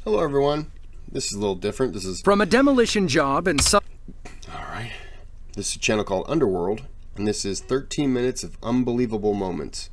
Hello everyone. This is a little different. This is from a demolition job in Alright. This is a channel called Underworld, and this is 13 minutes of unbelievable moments.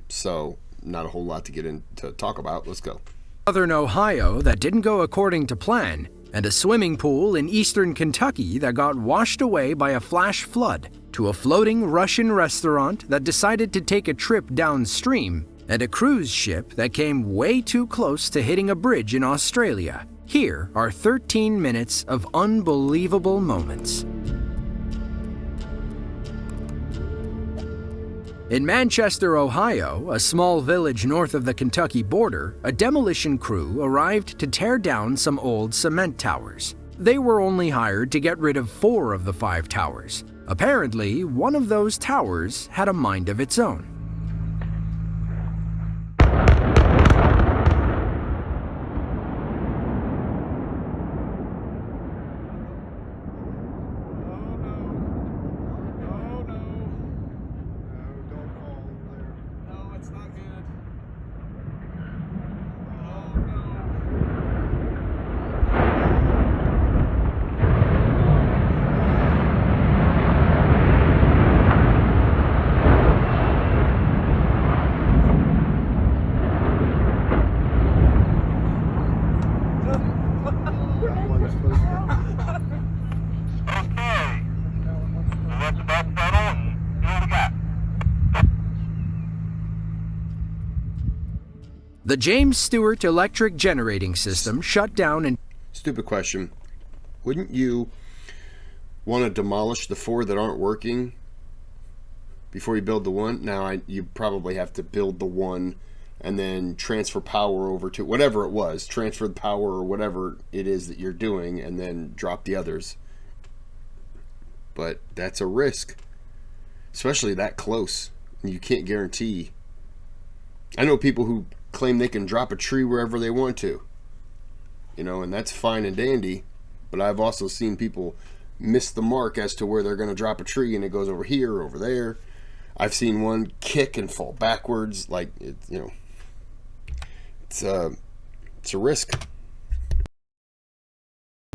So not a whole lot to get into talk about. Let's go. Southern Ohio that didn't go according to plan, and a swimming pool in eastern Kentucky that got washed away by a flash flood, to a floating Russian restaurant that decided to take a trip downstream, and a cruise ship that came way too close to hitting a bridge in Australia. Here are 13 minutes of unbelievable moments. In Manchester, Ohio, a small village north of the Kentucky border, a demolition crew arrived to tear down some old cement towers. They were only hired to get rid of 4 of the 5 towers. Apparently, one of those towers had a mind of its own. The James Stewart electric generating system shut down and... Stupid question. Wouldn't you want to demolish the 4 that aren't working before you build the one? Now, you probably have to build the one and then transfer power over to whatever it was. Transfer the power or whatever it is that you're doing and then drop the others. But that's a risk. Especially that close. You can't guarantee. I know people who claim they can drop a tree wherever they want to, and that's fine and dandy, but I've also seen people miss the mark as to where they're going to drop a tree and it goes over here or over there. I've seen one kick and fall backwards. Like it's a risk.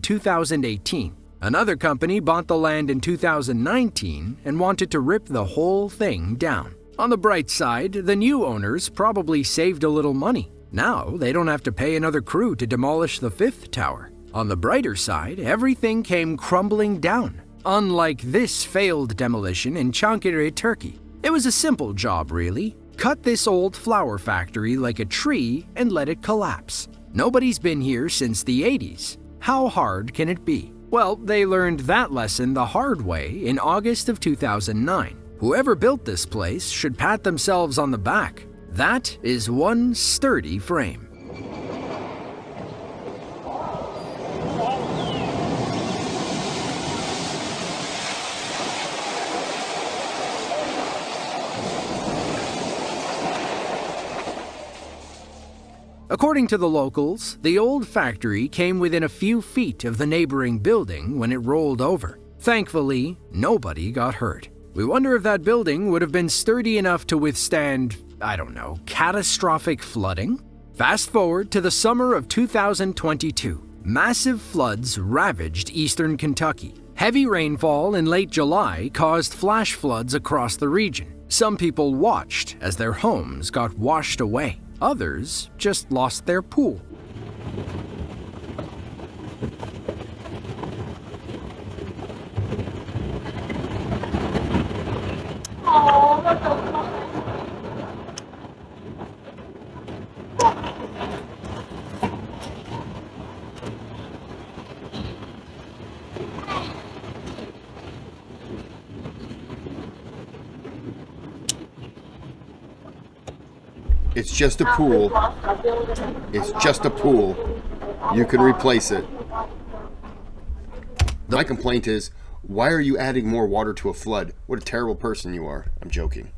2018. Another company bought the land in 2019 and wanted to rip the whole thing down. On the bright side, the new owners probably saved a little money. Now, they don't have to pay another crew to demolish the 5th tower. On the brighter side, everything came crumbling down. Unlike this failed demolition in Çankırı, Turkey. It was a simple job, really. Cut this old flour factory like a tree and let it collapse. Nobody's been here since the 80s. How hard can it be? Well, they learned that lesson the hard way in August of 2009. Whoever built this place should pat themselves on the back. That is one sturdy frame. According to the locals, the old factory came within a few feet of the neighboring building when it rolled over. Thankfully, nobody got hurt. We wonder if that building would have been sturdy enough to withstand, catastrophic flooding? Fast forward to the summer of 2022. Massive floods ravaged eastern Kentucky. Heavy rainfall in late July caused flash floods across the region. Some people watched as their homes got washed away. Others just lost their pool. It's just a pool. It's just a pool. You can replace it. My complaint is, why are you adding more water to a flood? What a terrible person you are. I'm joking.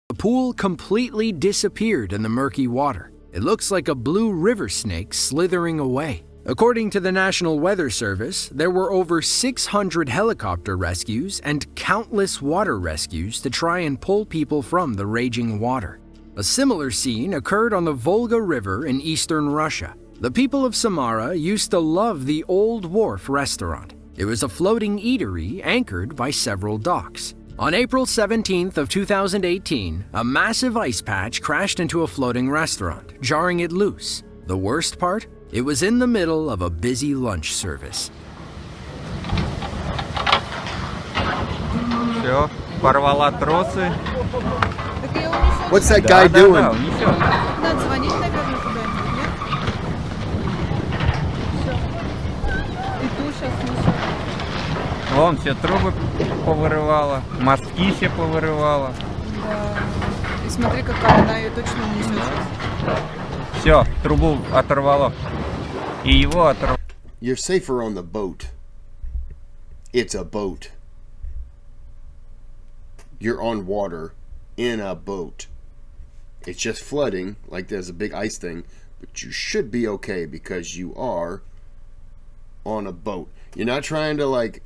The pool completely disappeared in the murky water. It looks like a blue river snake slithering away. According to the National Weather Service, there were over 600 helicopter rescues and countless water rescues to try and pull people from the raging water. A similar scene occurred on the Volga River in eastern Russia. The people of Samara used to love the Old Wharf restaurant. It was a floating eatery anchored by several docks. On April 17th of 2018, a massive ice patch crashed into a floating restaurant, jarring it loose. The worst part? It was in the middle of a busy lunch service. Все, порвала тросы. What's that guy doing? Да, унесет. Надо звонить, наверное, куда-нибудь, нет? Всё. И ту сейчас несет. Вон все трубы повырывала, мостки все повырывала. Да. И смотри, какая она ее точно унесет сейчас. Все, трубу оторвало. И его оторвало. You're safer on the boat. It's a boat. You're on water in a boat. It's just flooding, like there's a big ice thing, but you should be okay because you are on a boat. You're not trying to like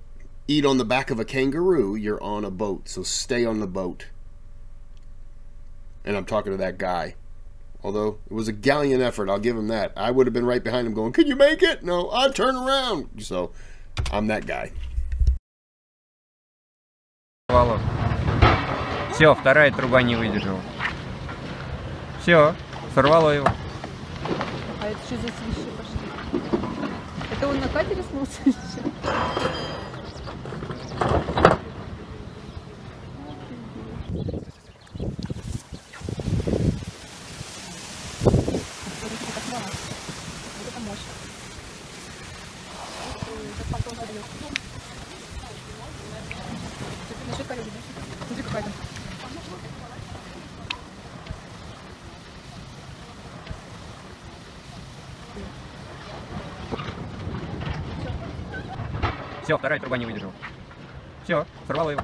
eat on the back of a kangaroo, you're on a boat. So stay on the boat. And I'm talking to that guy. Although it was a gallant effort, I'll give him that. I would have been right behind him going, "Can you make it?" No, I'll turn around. So I'm that guy. Все, вторая труба не выдержала. Все, сорвало его. А это что за свищи пошли? Это он на катере смылся или что? Все, вторая труба не выдержала. Все, сорвало его.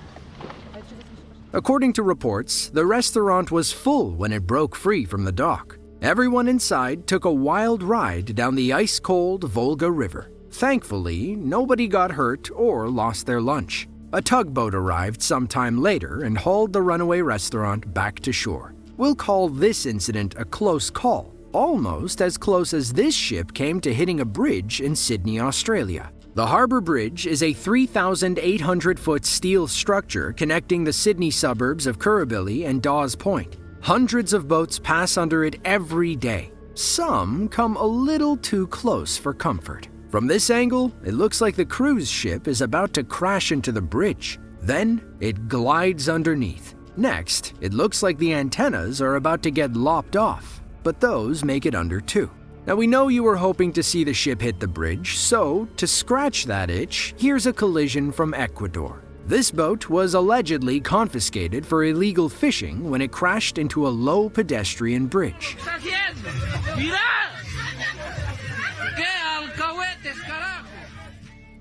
According to reports, the restaurant was full when it broke free from the dock. Everyone inside took a wild ride down the ice-cold Volga River. Thankfully, nobody got hurt or lost their lunch. A tugboat arrived sometime later and hauled the runaway restaurant back to shore. We'll call this incident a close call, almost as close as this ship came to hitting a bridge in Sydney, Australia. The Harbour Bridge is a 3,800-foot steel structure connecting the Sydney suburbs of Kirribilli and Dawes Point. Hundreds of boats pass under it every day. Some come a little too close for comfort. From this angle, it looks like the cruise ship is about to crash into the bridge. Then, it glides underneath. Next, it looks like the antennas are about to get lopped off, but those make it under too. Now we know you were hoping to see the ship hit the bridge, so to scratch that itch, here's a collision from Ecuador. This boat was allegedly confiscated for illegal fishing when it crashed into a low pedestrian bridge.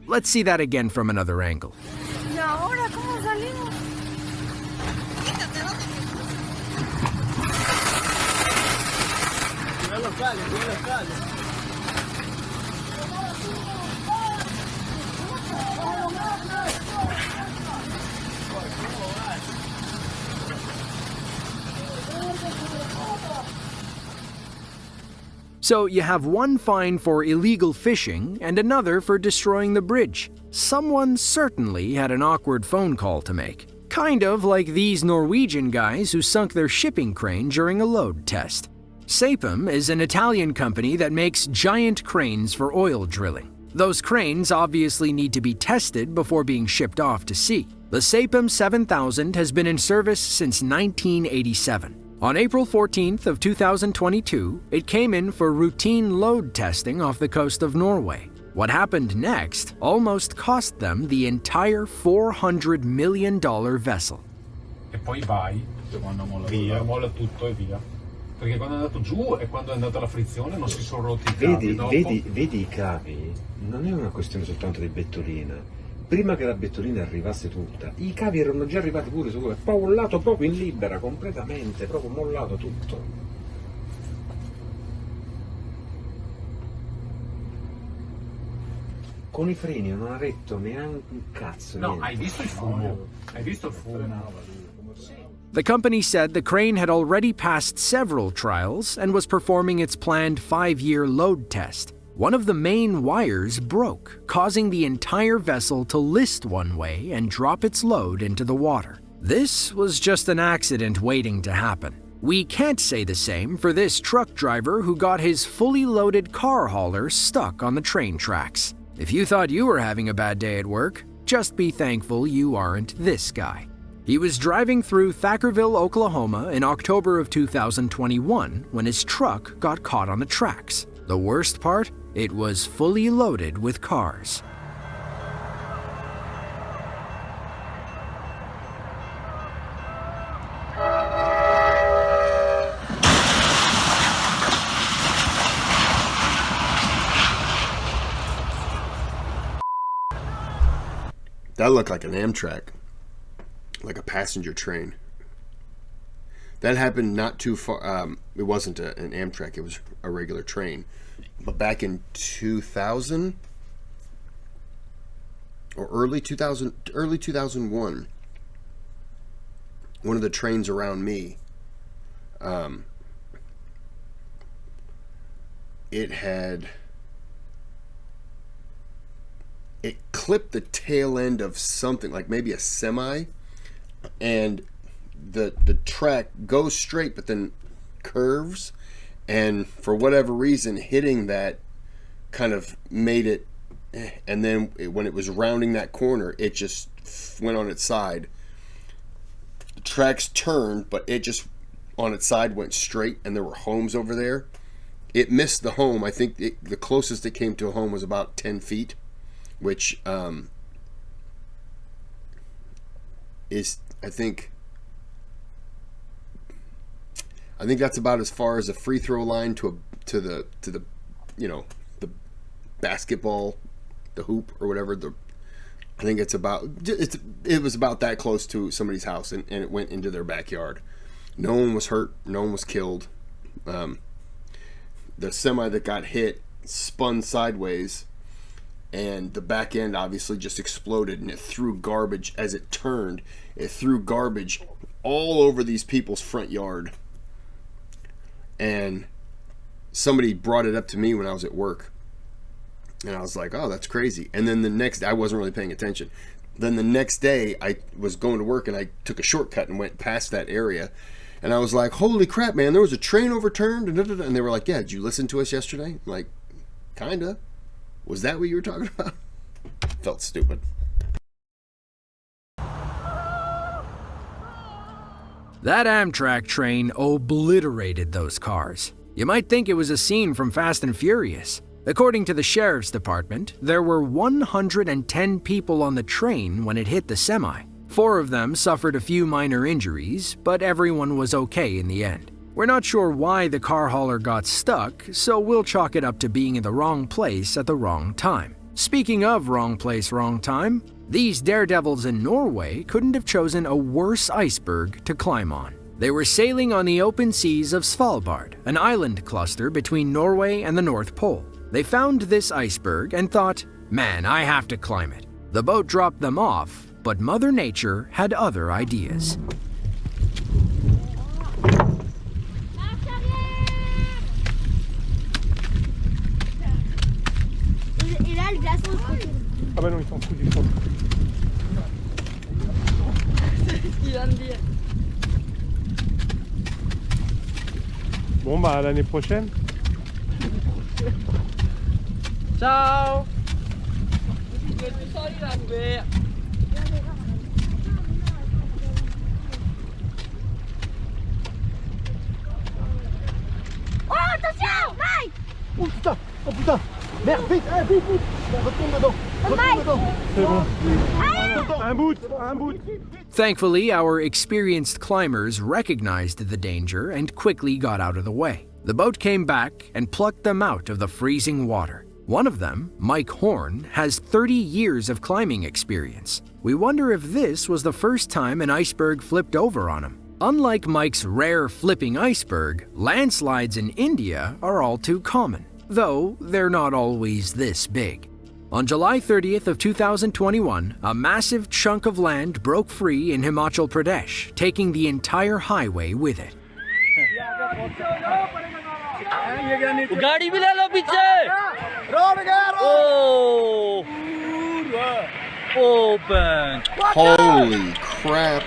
Let's see that again from another angle. So you have one fine for illegal fishing and another for destroying the bridge. Someone certainly had an awkward phone call to make. Kind of like these Norwegian guys who sunk their shipping crane during a load test. Sapem is an Italian company that makes giant cranes for oil drilling. Those cranes obviously need to be tested before being shipped off to sea. The Sapem 7000 has been in service since 1987. On April 14th of 2022, it came in for routine load testing off the coast of Norway. What happened next almost cost them the entire $400 million vessel. E poi vai, quando molla tutto e via. Perché quando è andato giù e quando è andata la frizione non si sono rotti i cavi. Vedi i cavi? Non è una questione soltanto di Bettolina. Prima che la Bettolina arrivasse tutta, i cavi erano già arrivati pure su, è mollato proprio in libera, completamente, proprio mollato tutto. con i freni non ha retto neanche un cazzo. No, niente. hai visto il fumo? Hai visto il fumo? The company said the crane had already passed several trials and was performing its planned 5-year load test. One of the main wires broke, causing the entire vessel to list one way and drop its load into the water. This was just an accident waiting to happen. We can't say the same for this truck driver who got his fully loaded car hauler stuck on the train tracks. If you thought you were having a bad day at work, just be thankful you aren't this guy. He was driving through Thackerville, Oklahoma in October of 2021 when his truck got caught on the tracks. The worst part? It was fully loaded with cars. That looked like an Amtrak, like a passenger train. That happened not too far. It wasn't an Amtrak; it was a regular train. But back in 2000 or early 2001, one of the trains around me, it clipped the tail end of something, like maybe a semi, and the track goes straight but then curves, and for whatever reason hitting that kind of made it, and then when it was rounding that corner it just went on its side. The tracks turned, but it just on its side went straight, and there were homes over there. It missed the home. I think the closest it came to a home was about 10 feet, which is I think that's about as far as a free throw line to the the basketball, the hoop or whatever. I think it was about that close to somebody's house, and it went into their backyard. No one was hurt. No one was killed. The semi that got hit spun sideways, and the back end obviously just exploded, and it threw garbage as it turned. It threw garbage all over these people's front yard. And somebody brought it up to me when I was at work. And I was like, oh, that's crazy. And then the next day, I wasn't really paying attention. Then the next day, I was going to work, and I took a shortcut and went past that area. And I was like, holy crap, man, there was a train overturned. And they were like, yeah, did you listen to us yesterday? I'm like, kinda. Was that what you were talking about? Felt stupid. That Amtrak train obliterated those cars. You might think it was a scene from Fast and Furious. According to the sheriff's department, there were 110 people on the train when it hit the semi. 4 of them suffered a few minor injuries, but everyone was okay in the end. We're not sure why the car hauler got stuck, so we'll chalk it up to being in the wrong place at the wrong time. Speaking of wrong place, wrong time, these daredevils in Norway couldn't have chosen a worse iceberg to climb on. They were sailing on the open seas of Svalbard, an island cluster between Norway and the North Pole. They found this iceberg and thought, man, I have to climb it. The boat dropped them off, but Mother Nature had other ideas. Ah bah non, ils s'en foutent du fond. C'est ce qu'il vient de dire. Bon bah à l'année prochaine. Ciao. Tu sors là, ouvert. Oh, attention, Mike! Oh putain! Oh putain! Merde, vite! Vite! Retourne dedans! Retourne dedans! C'est bon. Un bout! Thankfully, our experienced climbers recognized the danger and quickly got out of the way. The boat came back and plucked them out of the freezing water. One of them, Mike Horn, has 30 years of climbing experience. We wonder if this was the first time an iceberg flipped over on him. Unlike Mike's rare flipping iceberg, landslides in India are all too common, though they're not always this big. On July 30th of 2021, a massive chunk of land broke free in Himachal Pradesh, taking the entire highway with it. गाड़ी भी ले लो पीछे open. Holy crap.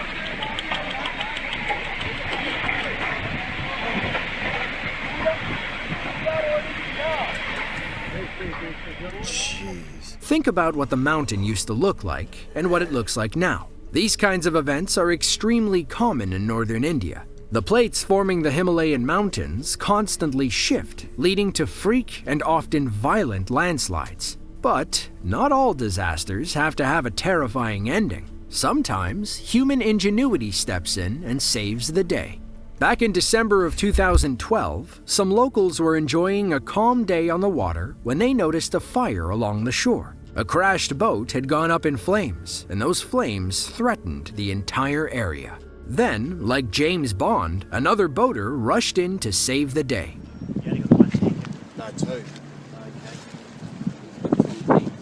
Jeez. Think about what the mountain used to look like and what it looks like now. These kinds of events are extremely common in northern India. The plates forming the Himalayan mountains constantly shift, leading to freak and often violent landslides. But not all disasters have to have a terrifying ending. Sometimes human ingenuity steps in and saves the day. Back in December of 2012, some locals were enjoying a calm day on the water when they noticed a fire along the shore. A crashed boat had gone up in flames, and those flames threatened the entire area. Then, like James Bond, another boater rushed in to save the day. No, two.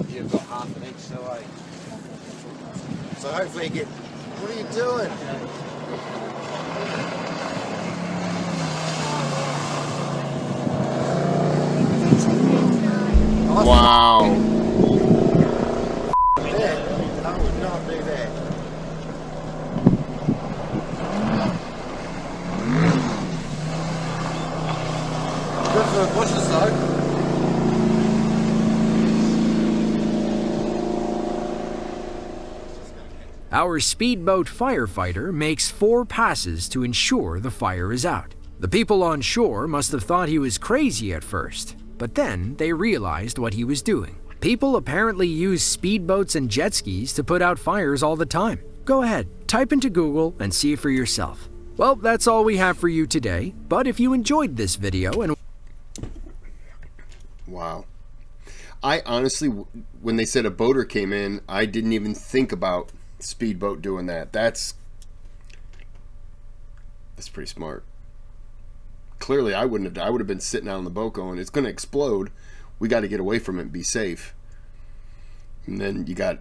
You've got half an inch, so hopefully you get. What are you doing? Wow. I would not do that. Good for the bushes though. Our speedboat firefighter makes 4 passes to ensure the fire is out. The people on shore must have thought he was crazy at first, but then they realized what he was doing. People apparently use speedboats and jet skis to put out fires all the time. Go ahead, type into Google and see for yourself. Well, that's all we have for you today, but if you enjoyed this video and... Wow. I honestly, when they said a boater came in, I didn't even think about speedboat doing that. That's pretty smart. Clearly, I would have been sitting out on the boat going, it's going to explode. We got to get away from it and be safe. And then you got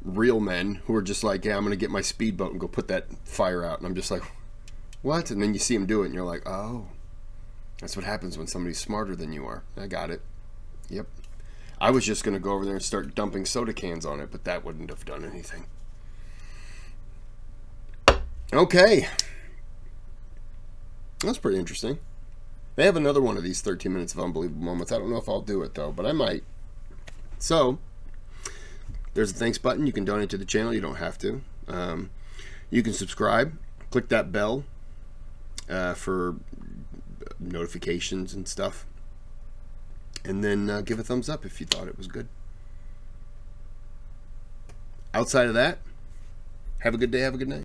real men who are just like, yeah, I'm going to get my speedboat and go put that fire out. And I'm just like, what? And then you see them do it and you're like, oh, that's what happens when somebody's smarter than you are. I got it. Yep. I was just going to go over there and start dumping soda cans on it, but that wouldn't have done anything. Okay. That's pretty interesting. They have another one of these 13 minutes of unbelievable moments. I don't know if I'll do it though, but I might. So, there's a thanks button. You can donate to the channel. You don't have to. You can subscribe. Click that bell for notifications and stuff. And then give a thumbs up if you thought it was good. Outside of that, have a good day, have a good night.